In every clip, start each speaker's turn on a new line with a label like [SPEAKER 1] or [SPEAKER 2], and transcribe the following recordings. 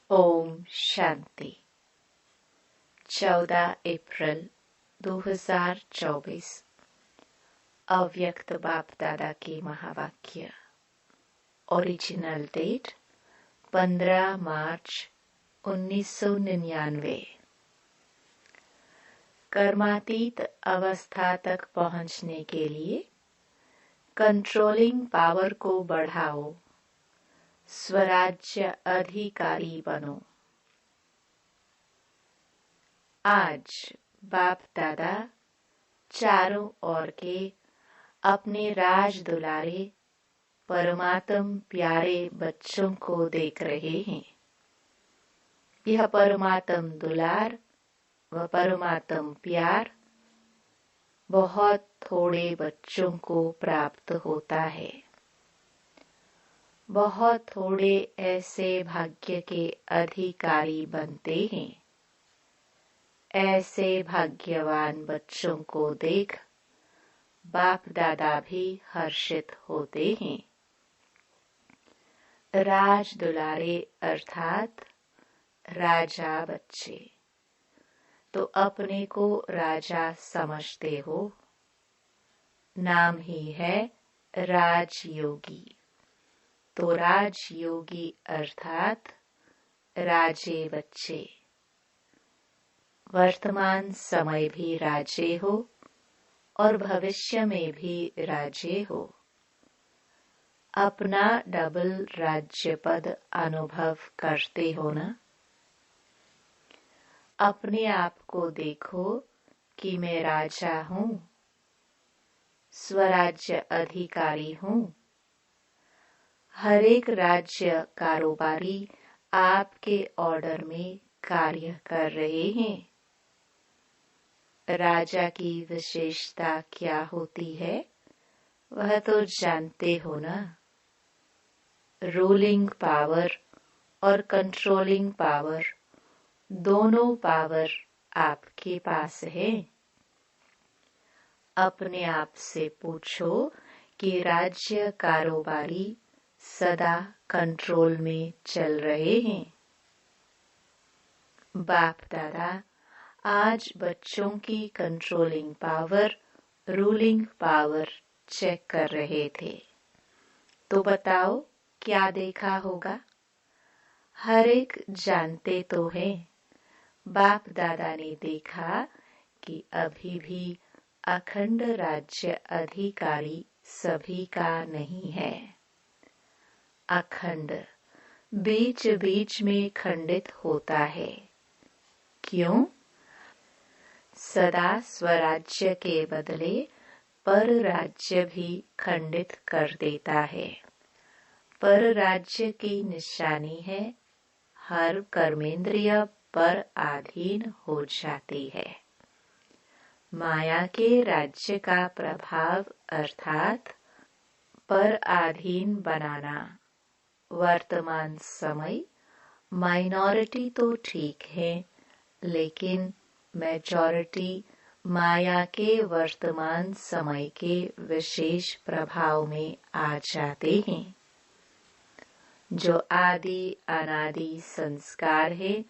[SPEAKER 1] ओम शांति। 14 अप्रैल 2024 अव्यक्त बाप दादा के महावाक्य। ओरिजिनल डेट 15 मार्च 1999। कर्मातीत अवस्था तक पहुंचने के लिए कंट्रोलिंग पावर को बढ़ाओ, स्वराज्य अधिकारी बनो। आज बाप दादा चारों ओर के अपने राज दुलारे परमात्म प्यारे बच्चों को देख रहे हैं। यह परमात्म दुलार व परमात्म प्यार बहुत थोड़े बच्चों को प्राप्त होता है। बहुत थोड़े ऐसे भाग्य के अधिकारी बनते हैं। ऐसे भाग्यवान बच्चों को देख बाप दादा भी हर्षित होते हैं। राज दुलारे अर्थात राजा बच्चे तो अपने को राजा समझते हो। नाम ही है राजयोगी। तो राजयोगी अर्थात राजे बच्चे। वर्तमान समय भी राजे हो और भविष्य में भी राजे हो। अपना डबल राज्य पद अनुभव करते हो ना। अपने आप को देखो कि मैं राजा हूँ, स्वराज्य अधिकारी हूँ। हर एक राज्य कारोबारी आपके ऑर्डर में कार्य कर रहे हैं। राजा की विशेषता क्या होती है वह तो जानते हो ना। रूलिंग पावर और कंट्रोलिंग पावर दोनों पावर आपके पास है। अपने आप से पूछो कि राज्य कारोबारी सदा कंट्रोल में चल रहे हैं। बाप दादा आज बच्चों की controlling power, ruling power check कर रहे थे। तो बताओ क्या देखा होगा। हर एक जानते तो है। बाप दादा ने देखा कि अभी भी अखंड राज्य अधिकारी सभी का नहीं है। अखंड बीच बीच में खंडित होता है। क्यों? सदा स्वराज्य के बदले पर राज्य भी खंडित कर देता है। पर राज्य की निशानी है हर कर्मेंद्रिय पर अधीन हो जाती है। माया के राज्य का प्रभाव अर्थात पर अधीन बनाना। वर्तमान समय माइनॉरिटी तो ठीक है, लेकिन मेजॉरिटी माया के वर्तमान समय के विशेष प्रभाव में आ जाते हैं। जो आदि अनादि संस्कार है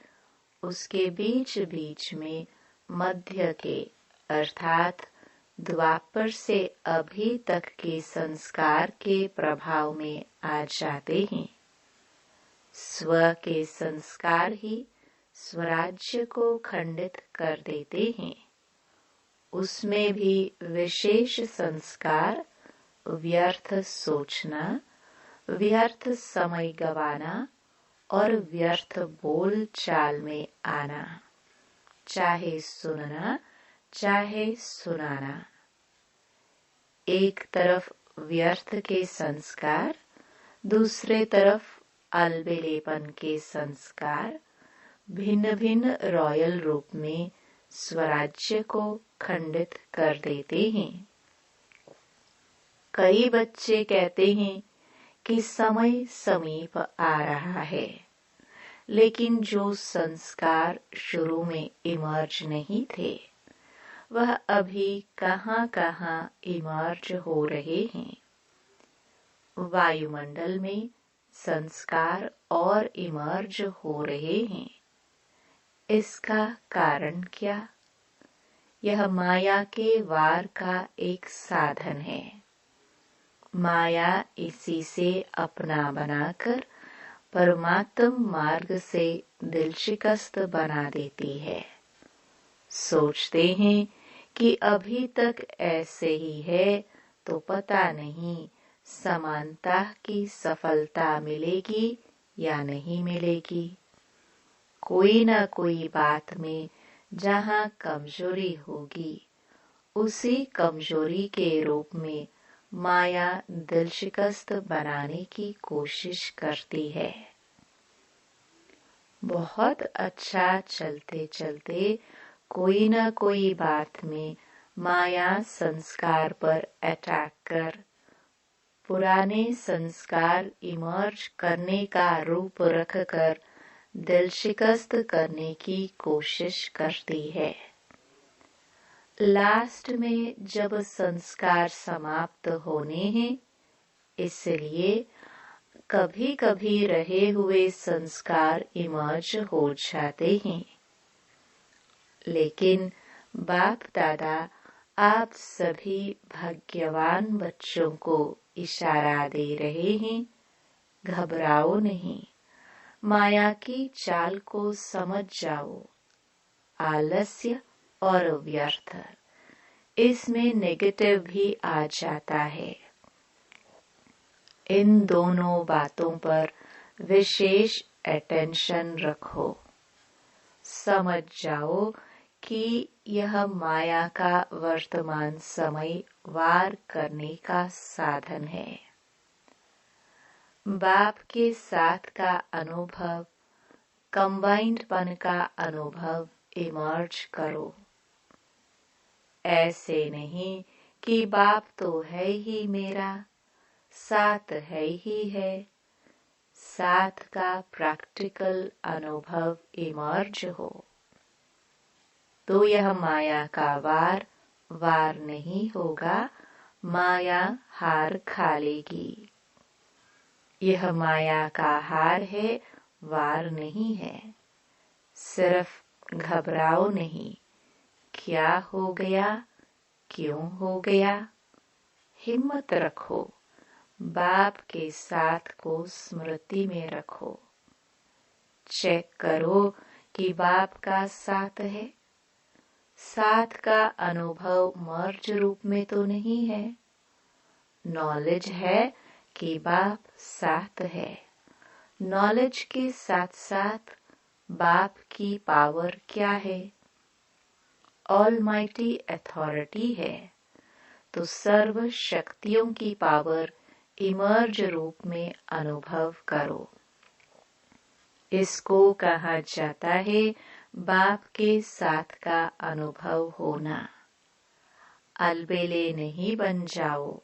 [SPEAKER 1] उसके बीच बीच में मध्य के अर्थात द्वापर से अभी तक के संस्कार के प्रभाव में आ जाते हैं। स्व के संस्कार ही स्वराज्य को खंडित कर देते हैं। उसमें भी विशेष संस्कार व्यर्थ सोचना, व्यर्थ समय गवाना और व्यर्थ बोल चाल में आना, चाहे सुनना चाहे सुनाना। एक तरफ व्यर्थ के संस्कार, दूसरे तरफ अलबेलेपन के संस्कार भिन्न भिन्न रॉयल रूप में स्वराज्य को खंडित कर देते हैं। कई बच्चे कहते हैं कि समय समीप आ रहा है, लेकिन जो संस्कार शुरू में इमर्ज नहीं थे वह अभी कहां कहां इमर्ज हो रहे हैं। वायुमंडल में संस्कार और इमर्ज हो रहे हैं। इसका कारण क्या? यह माया के वार का एक साधन है। माया इसी से अपना बनाकर परमात्म मार्ग से दिल शिकस्त बना देती है। सोचते हैं कि अभी तक ऐसे ही है, तो पता नहीं समानता की सफलता मिलेगी या नहीं मिलेगी। कोई न कोई बात में जहाँ कमजोरी होगी, उसी कमजोरी के रूप में माया दिल शिकस्त बनाने की कोशिश करती है। बहुत अच्छा चलते चलते कोई न कोई बात में माया संस्कार पर अटैक कर पुराने संस्कार इमर्ज करने का रूप रखकर दिल शिकस्त करने की कोशिश करती है। लास्ट में जब संस्कार समाप्त होने हैं, इसलिए कभी कभी रहे हुए संस्कार इमर्ज हो जाते हैं। लेकिन बाप दादा आप सभी भाग्यवान बच्चों को इशारा दे रहे हैं, घबराओ नहीं, माया की चाल को समझ जाओ। आलस्य और व्यर्थ, इसमें नेगेटिव भी आ जाता है। इन दोनों बातों पर विशेष अटेंशन रखो। समझ जाओ कि यह माया का वर्तमान समय वार करने का साधन है। बाप के साथ का अनुभव, कंबाइंडपन का अनुभव इमर्ज करो। ऐसे नहीं कि बाप तो है ही मेरा, साथ है ही है। साथ का प्रैक्टिकल अनुभव इमर्ज हो, तो यह माया का वार नहीं होगा, माया हार खा लेगी। यह माया का हार है, वार नहीं है। सिर्फ घबराओ नहीं, क्या हो गया, क्यों हो गया। हिम्मत रखो, बाप के साथ को स्मृति में रखो। चेक करो कि बाप का साथ है। साथ का अनुभव मर्ज रूप में तो नहीं है। नॉलेज है कि बाप साथ है। नॉलेज के साथ साथ बाप की पावर क्या है? ऑलमाइटी अथॉरिटी है, तो सर्व शक्तियों की पावर इमर्ज रूप में अनुभव करो। इसको कहा जाता है बाप के साथ का अनुभव होना। अलबेले नहीं बन जाओ,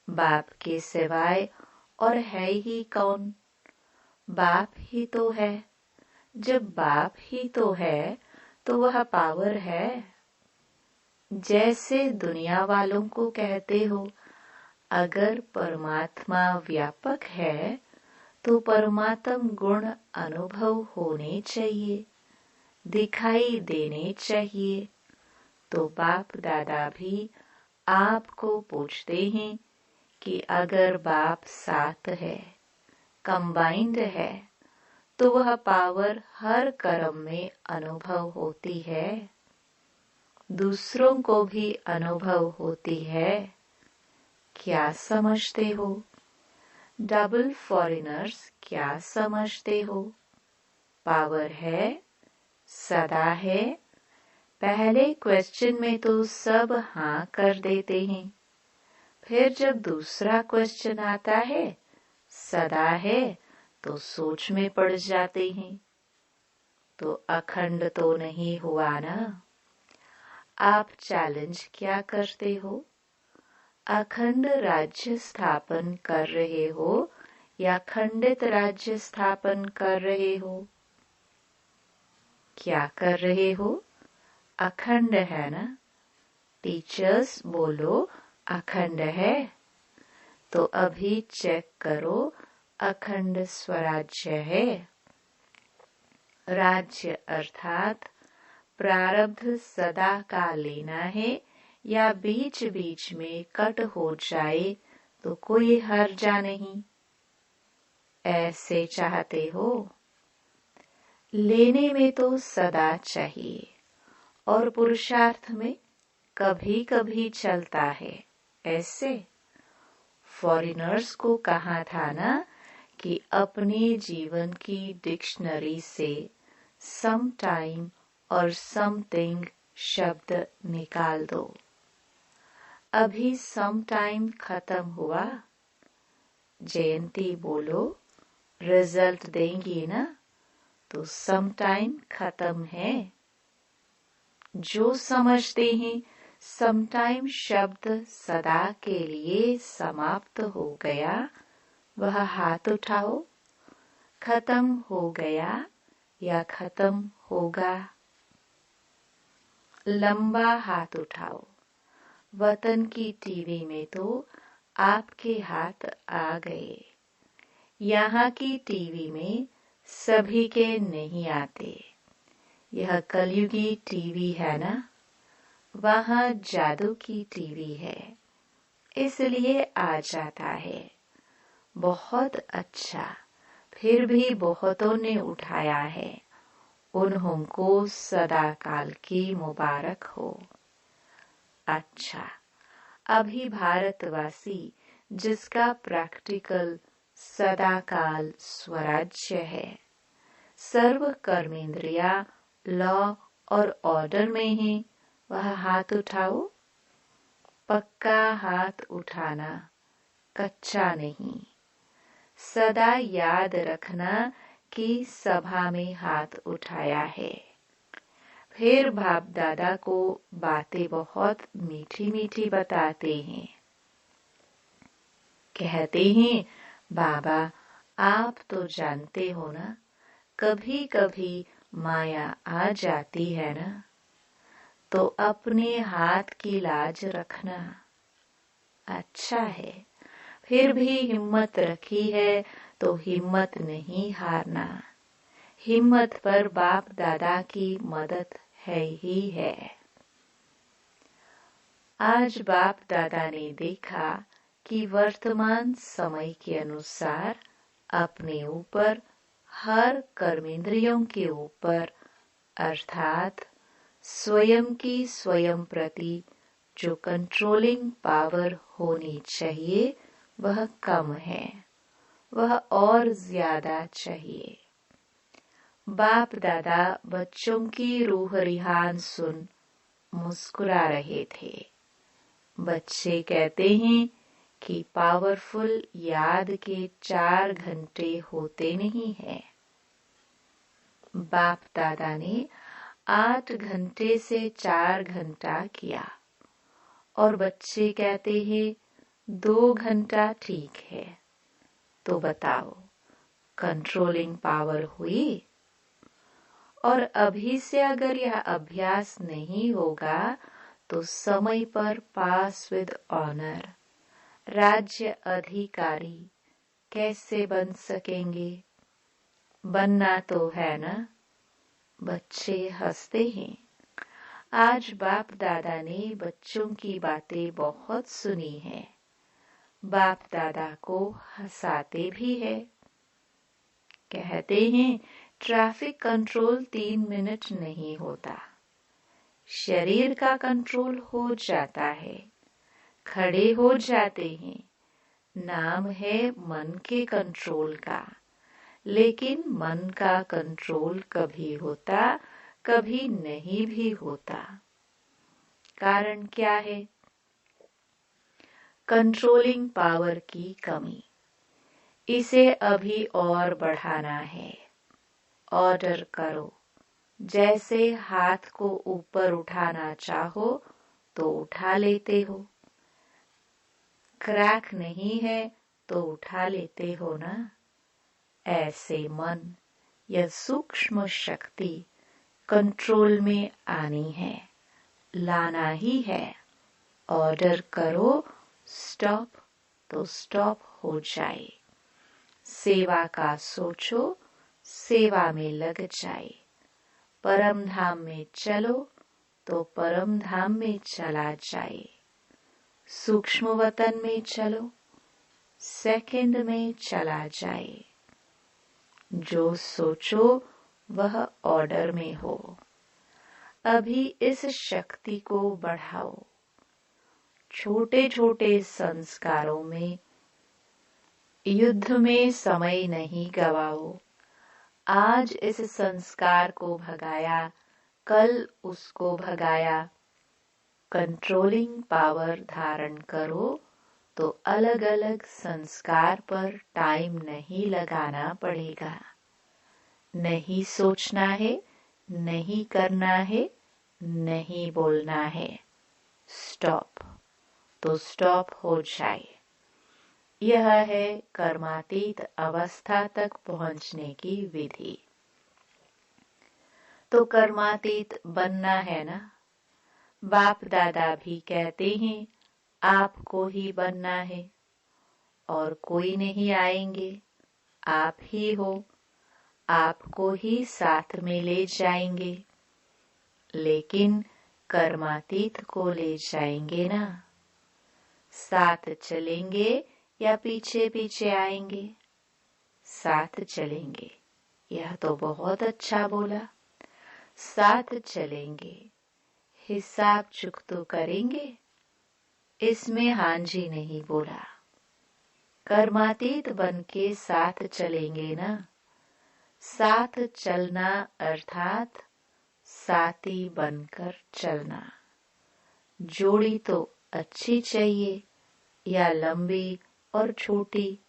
[SPEAKER 1] बाप के सिवाय और है ही कौन? बाप ही तो है। जब बाप ही तो है, तो वह पावर है। जैसे दुनिया वालों को कहते हो, अगर परमात्मा व्यापक है, तो परमात्म गुण अनुभव होने चाहिए, दिखाई देने चाहिए। तो बाप दादा भी आपको पूछते हैं कि अगर बाप साथ है, कंबाइंड है, तो वह पावर हर कर्म में अनुभव होती है, दूसरों को भी अनुभव होती है। क्या समझते हो? डबल फॉरेनर्स क्या समझते हो? पावर है, सदा है। पहले क्वेश्चन में तो सब हाँ कर देते हैं, फिर जब दूसरा क्वेश्चन आता है, सदा है, तो सोच में पड़ जाते हैं। तो अखंड तो नहीं हुआ ना। आप चैलेंज क्या करते हो? अखंड राज्य स्थापन कर रहे हो या खंडित राज्य स्थापन कर रहे हो? क्या कर रहे हो? अखंड है ना। टीचर्स बोलो अखंड है। तो अभी चेक करो, अखंड स्वराज्य है। राज्य अर्थात प्रारब्ध सदा का लेना है या बीच बीच में कट हो जाए तो कोई हर्जा नहीं। ऐसे चाहते हो? लेने में तो सदा चाहिए और पुरुषार्थ में कभी कभी चलता है। ऐसे फॉरेनर्स को कहा था ना कि अपने जीवन की डिक्शनरी से सम टाइम और समथिंग शब्द निकाल दो। अभी सम टाइम खत्म हुआ। जयंती बोलो, रिजल्ट देंगी ना? तो सम टाइम खत्म है। जो समझते हैं सम टाइम शब्द सदा के लिए समाप्त हो गया, वह हाथ उठाओ। खत्म हो गया या खत्म होगा? लंबा हाथ उठाओ। वतन की टीवी में तो आपके हाथ आ गए। यहाँ की टीवी में सभी के नहीं आते। यह कलयुगी टीवी है ना? वहाँ जादू की टीवी है, इसलिए आ जाता है। बहुत अच्छा। फिर भी बहुतों ने उठाया है। उन्हों को सदा काल की मुबारक हो। अच्छा, अभी भारतवासी जिसका प्रैक्टिकल सदा काल स्वराज्य है, सर्व कर्मेंद्रिया लॉ और ऑर्डर में है, वह हाथ उठाओ। पक्का हाथ उठाना, कच्चा नहीं। सदा याद रखना कि सभा में हाथ उठाया है। फिर बाप दादा को बातें बहुत मीठी मीठी बताते हैं। कहते हैं, बाबा आप तो जानते हो ना, कभी कभी माया आ जाती है ना, तो अपने हाथ की लाज रखना। अच्छा है, फिर भी हिम्मत रखी है तो हिम्मत नहीं हारना। हिम्मत पर बाप दादा की मदद है ही है। आज बाप दादा ने देखा कि वर्तमान समय के अनुसार अपने ऊपर, हर कर्मेंद्रियों के ऊपर अर्थात स्वयं की स्वयं प्रति जो कंट्रोलिंग पावर होनी चाहिए वह कम है, वह और ज्यादा चाहिए। बाप दादा बच्चों की रूह रिहान सुन मुस्कुरा रहे थे। बच्चे कहते हैं कि पावरफुल याद के 4 घंटे होते नहीं है। बाप दादा ने 8 घंटे से 4 घंटा किया और बच्चे कहते हैं 2 घंटा ठीक है। तो बताओ, कंट्रोलिंग पावर हुई? और अभी से अगर यह अभ्यास नहीं होगा तो समय पर पास विद ऑनर राज्य अधिकारी कैसे बन सकेंगे? बनना तो है ना? बच्चे हंसते हैं। आज बाप दादा ने बच्चों की बातें बहुत सुनी हैं। बाप दादा को हंसाते भी है। कहते हैं ट्रैफिक कंट्रोल 3 मिनट नहीं होता। शरीर का कंट्रोल हो जाता है, खड़े हो जाते हैं। नाम है मन के कंट्रोल का, लेकिन मन का कंट्रोल कभी होता, कभी नहीं भी होता। कारण क्या है? कंट्रोलिंग पावर की कमी। इसे अभी और बढ़ाना है। ऑर्डर करो। जैसे हाथ को ऊपर उठाना चाहो तो उठा लेते हो। क्रैक नहीं है तो उठा लेते हो ना? ऐसे मन या सूक्ष्म शक्ति कंट्रोल में आनी है, लाना ही है। ऑर्डर करो, स्टॉप तो स्टॉप हो जाए। सेवा का सोचो, सेवा में लग जाए। परम धाम में चलो तो परम धाम में चला जाए। सूक्ष्म वतन में चलो, सेकंड में चला जाए। जो सोचो वह ऑर्डर में हो। अभी इस शक्ति को बढ़ाओ। छोटे छोटे संस्कारों में युद्ध में समय नहीं गवाओ। आज इस संस्कार को भगाया, कल उसको भगाया। कंट्रोलिंग पावर धारण करो तो अलग अलग संस्कार पर टाइम नहीं लगाना पड़ेगा। नहीं सोचना है, नहीं करना है, नहीं बोलना है। स्टॉप तो स्टॉप हो जाए। यह है कर्मातीत अवस्था तक पहुंचने की विधि। तो कर्मातीत बनना है ना। बाप दादा भी कहते हैं आपको ही बनना है और कोई नहीं आएंगे, आप ही हो। आपको ही साथ में ले जाएंगे, लेकिन कर्मातीत को ले जाएंगे ना। साथ चलेंगे या पीछे पीछे आएंगे? साथ चलेंगे। यह तो बहुत अच्छा बोला। साथ चलेंगे, हिसाब चुकतो करेंगे, इसमें हाँ जी नहीं बोला। कर्मातीत बन के साथ चलेंगे ना। साथ चलना अर्थात साथी बनकर चलना। जोड़ी तो अच्छी चाहिए या लंबी और छोटी,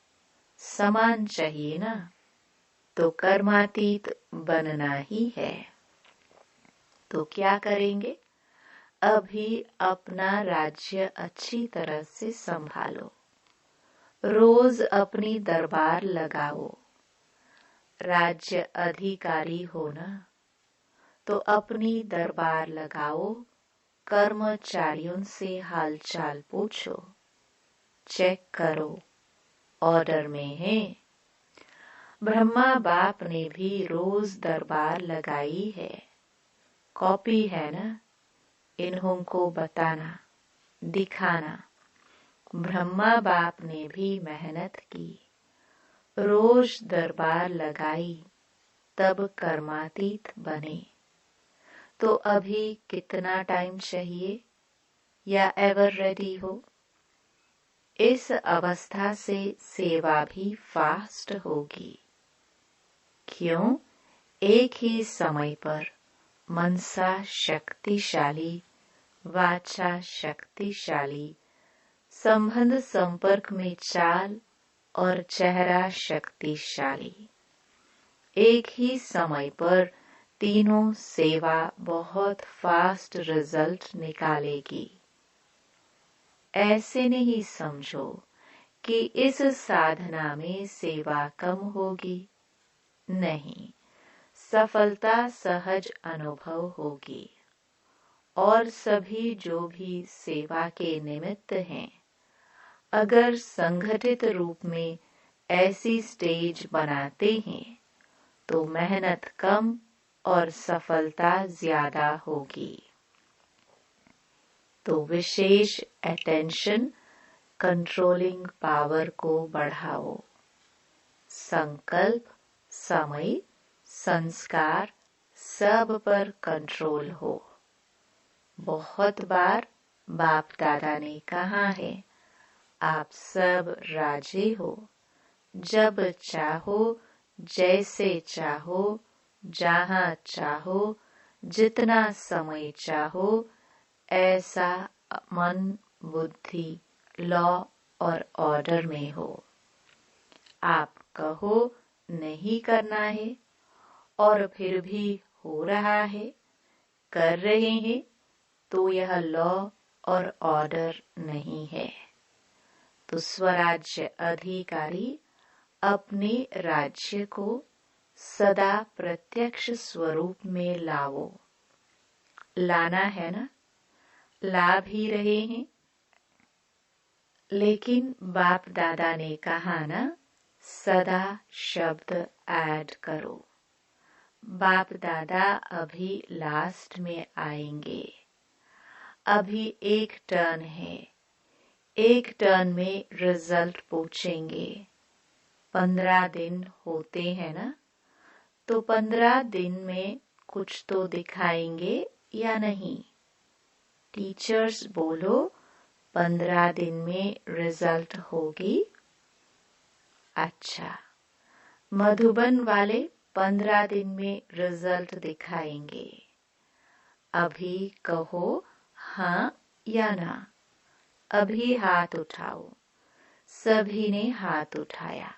[SPEAKER 1] समान चाहिए ना। तो कर्मातीत बनना ही है। तो क्या करेंगे? अभी अपना राज्य अच्छी तरह से संभालो। रोज अपनी दरबार लगाओ। राज्य अधिकारी हो ना, तो अपनी दरबार लगाओ। कर्मचारियों से हालचाल पूछो, चेक करो ऑर्डर में है। ब्रह्मा बाप ने भी रोज दरबार लगाई है। कॉपी है ना, इन्हों को बताना, दिखाना। ब्रह्मा बाप ने भी मेहनत की, रोज दरबार लगाई, तब कर्मातीत बने। तो अभी कितना टाइम चाहिए या एवर रेडी हो? इस अवस्था से सेवा भी फास्ट होगी। क्यों? एक ही समय पर मनसा शक्तिशाली, वाचा शक्तिशाली, संबंध संपर्क में चाल और चेहरा शक्तिशाली। एक ही समय पर तीनों सेवा बहुत फास्ट रिजल्ट निकालेगी। ऐसे नहीं समझो कि इस साधना में सेवा कम होगी। नहीं, सफलता सहज अनुभव होगी। और सभी जो भी सेवा के निमित्त हैं, अगर संगठित रूप में ऐसी स्टेज बनाते हैं तो मेहनत कम और सफलता ज्यादा होगी। तो विशेष अटेंशन कंट्रोलिंग पावर को बढ़ाओ। संकल्प, समय, संस्कार सब पर कंट्रोल हो। बहुत बार बाप दादा ने कहा है, आप सब राजे हो। जब चाहो, जैसे चाहो, जहां चाहो, जितना समय चाहो, ऐसा मन, बुद्धि, लॉ और ऑर्डर में हो। आप कहो नहीं करना है और फिर भी हो रहा है, कर रहे हैं, तो यह लॉ और ऑर्डर नहीं है। तो स्वराज्य अधिकारी अपने राज्य को सदा प्रत्यक्ष स्वरूप में लाओ। लाना है ना, ला भी रहे हैं। लेकिन बाप दादा ने कहा ना, सदा शब्द ऐड करो। बाप दादा अभी लास्ट में आएंगे। अभी एक टर्न है, एक टर्न में रिजल्ट पूछेंगे। 15 दिन होते हैं ना, तो 15 दिन में कुछ तो दिखाएंगे या नहीं? टीचर्स बोलो 15 दिन में रिजल्ट होगी। अच्छा, मधुबन वाले 15 दिन में रिजल्ट दिखाएंगे। अभी कहो हाँ या ना। अभी हाथ उठाओ। सभी ने हाथ उठाया।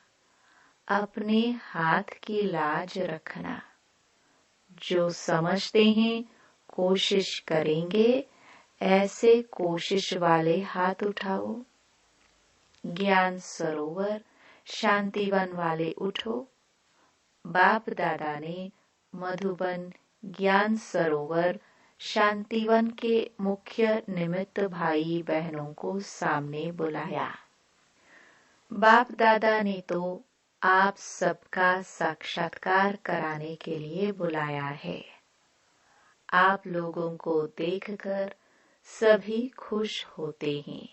[SPEAKER 1] अपने हाथ की लाज रखना। जो समझते हैं कोशिश करेंगे, ऐसे कोशिश वाले हाथ उठाओ। ज्ञान सरोवर शांतिवन वाले उठो। बाप दादा ने मधुबन ज्ञान सरोवर शांतिवन के मुख्य निमित्त भाई बहनों को सामने बुलाया। बाप दादा ने तो आप सबका साक्षात्कार कराने के लिए बुलाया है। आप लोगों को देखकर सभी खुश होते हैं।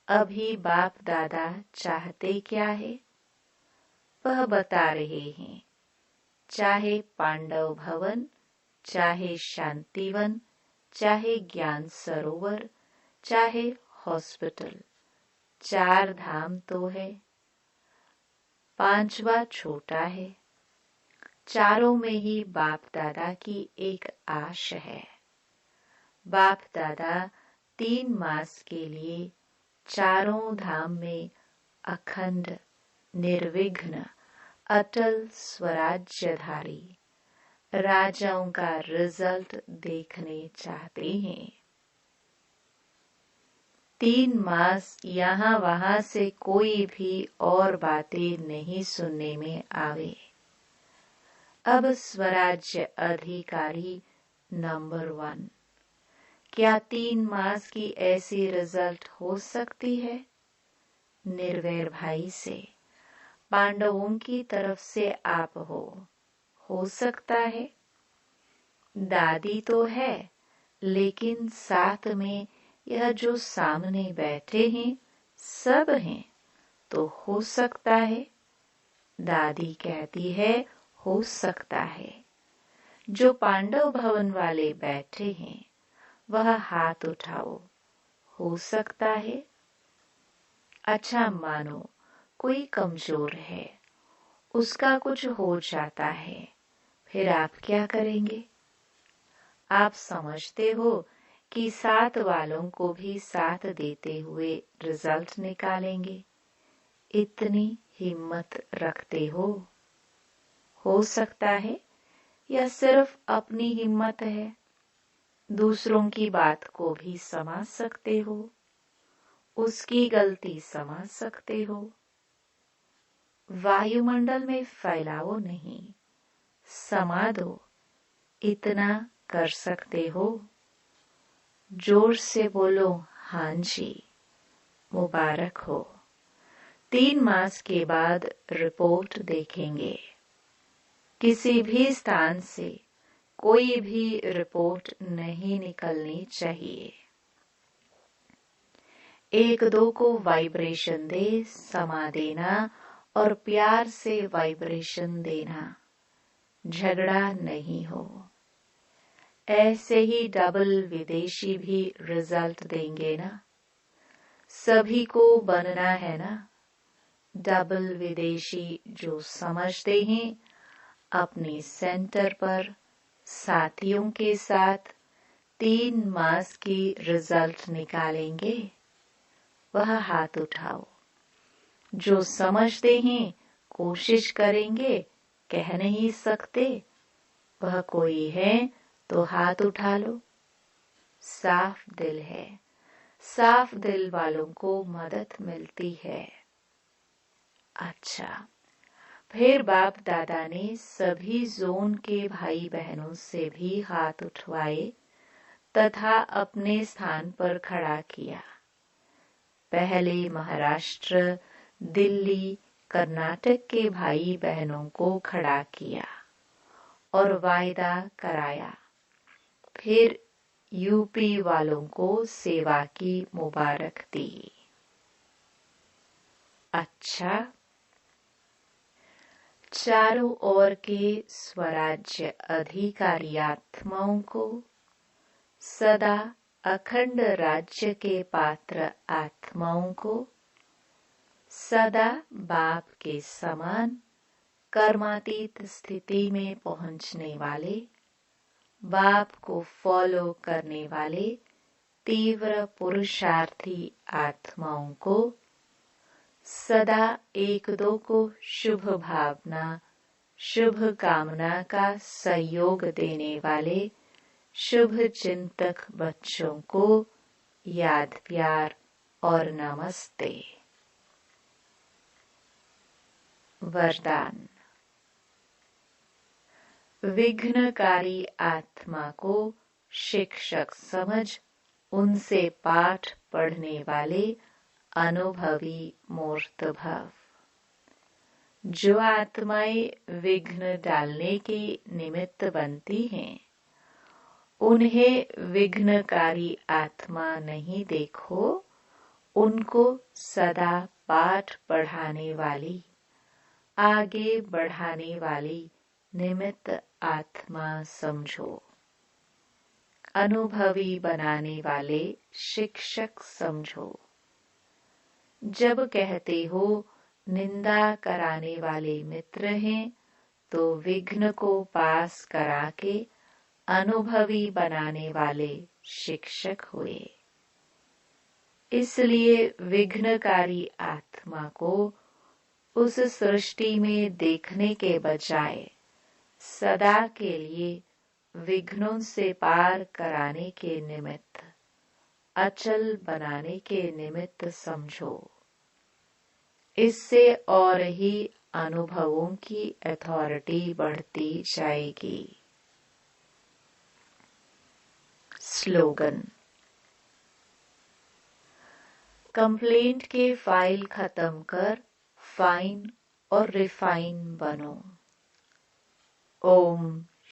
[SPEAKER 1] अभी बाप दादा चाहते क्या है वह बता रहे हैं। चाहे पांडव भवन, चाहे शांतिवन, चाहे ज्ञान सरोवर, चाहे हॉस्पिटल, 4 धाम तो है, 5वां छोटा है। चारों में ही बाप दादा की एक आश है। बाप दादा 3 मास के लिए चारों धाम में अखंड, निर्विघ्न, अटल स्वराज्यधारी राजाओं का रिजल्ट देखने चाहते हैं। 3 मास यहाँ वहां से कोई भी और बातें नहीं सुनने में आवे। अब स्वराज्य अधिकारी नंबर 1। क्या 3 मास की ऐसी रिजल्ट हो सकती है? निर्वैर भाई से, पांडवों की तरफ से आप हो सकता है। दादी तो है, लेकिन साथ में यह जो सामने बैठे हैं सब हैं, तो हो सकता है। दादी कहती है हो सकता है। जो पांडव भवन वाले बैठे हैं वह हाथ उठाओ। हो सकता है। अच्छा, मानो कोई कमजोर है, उसका कुछ हो जाता है, फिर आप क्या करेंगे? आप समझते हो कि साथ वालों को भी साथ देते हुए रिजल्ट निकालेंगे। इतनी हिम्मत रखते हो सकता है या सिर्फ अपनी हिम्मत है? दूसरों की बात को भी समझ सकते हो, उसकी गलती समझ सकते हो। वायुमंडल में फैलाओ नहीं, समा दो। इतना कर सकते हो? जोर से बोलो हाँ जी, मुबारक हो। 3 मास के बाद रिपोर्ट देखेंगे। किसी भी स्थान से कोई भी रिपोर्ट नहीं निकलनी चाहिए। 1-2 को वाइब्रेशन दे, समा देना और प्यार से वाइब्रेशन देना। झगड़ा नहीं हो। ऐसे ही डबल विदेशी भी रिजल्ट देंगे ना। सभी को बनना है ना। डबल विदेशी जो समझते हैं अपने सेंटर पर साथियों के साथ 3 मास की रिजल्ट निकालेंगे। वह हाथ उठाओ। जो समझते हैं कोशिश करेंगे, कह नहीं सकते, वह कोई है तो हाथ उठा लो। साफ दिल है, साफ दिल वालों को मदद मिलती है। अच्छा, फिर बाप दादा ने सभी जोन के भाई बहनों से भी हाथ उठवाए तथा अपने स्थान पर खड़ा किया। पहले महाराष्ट्र, दिल्ली, कर्नाटक के भाई बहनों को खड़ा किया और वायदा कराया। फिर यूपी वालों को सेवा की मुबारक दी। अच्छा, चारों ओर के स्वराज्य अधिकारी आत्माओं को, सदा अखंड राज्य के पात्र आत्माओं को, सदा बाप के समान कर्मातीत स्थिति में पहुंचने वाले, बाप को फॉलो करने वाले तीव्र पुरुषार्थी आत्माओं को, सदा एक दो को शुभ भावना, शुभ कामना का सहयोग देने वाले शुभ चिंतक बच्चों को याद प्यार और नमस्ते। वरदान। विघ्नकारी आत्मा को शिक्षक समझ उनसे पाठ पढ़ने वाले अनुभवी मूर्त भव। जो आत्माएं विघ्न डालने के निमित्त बनती हैं, उन्हें विघ्नकारी आत्मा नहीं देखो, उनको सदा पाठ पढ़ाने वाली, आगे बढ़ाने वाली निमित्त आत्मा समझो। अनुभवी बनाने वाले शिक्षक समझो। जब कहते हो निंदा कराने वाले मित्र हैं, तो विघ्न को पास करा के अनुभवी बनाने वाले शिक्षक हुए। इसलिए विघ्नकारी आत्मा को उस सृष्टि में देखने के बजाय सदा के लिए विघ्नों से पार कराने के निमित्त, अचल बनाने के निमित्त समझो। इससे और ही अनुभवों की अथॉरिटी बढ़ती जाएगी। स्लोगन। कंप्लेंट के फाइल खत्म कर फाइन और रिफाइन बनो। ओम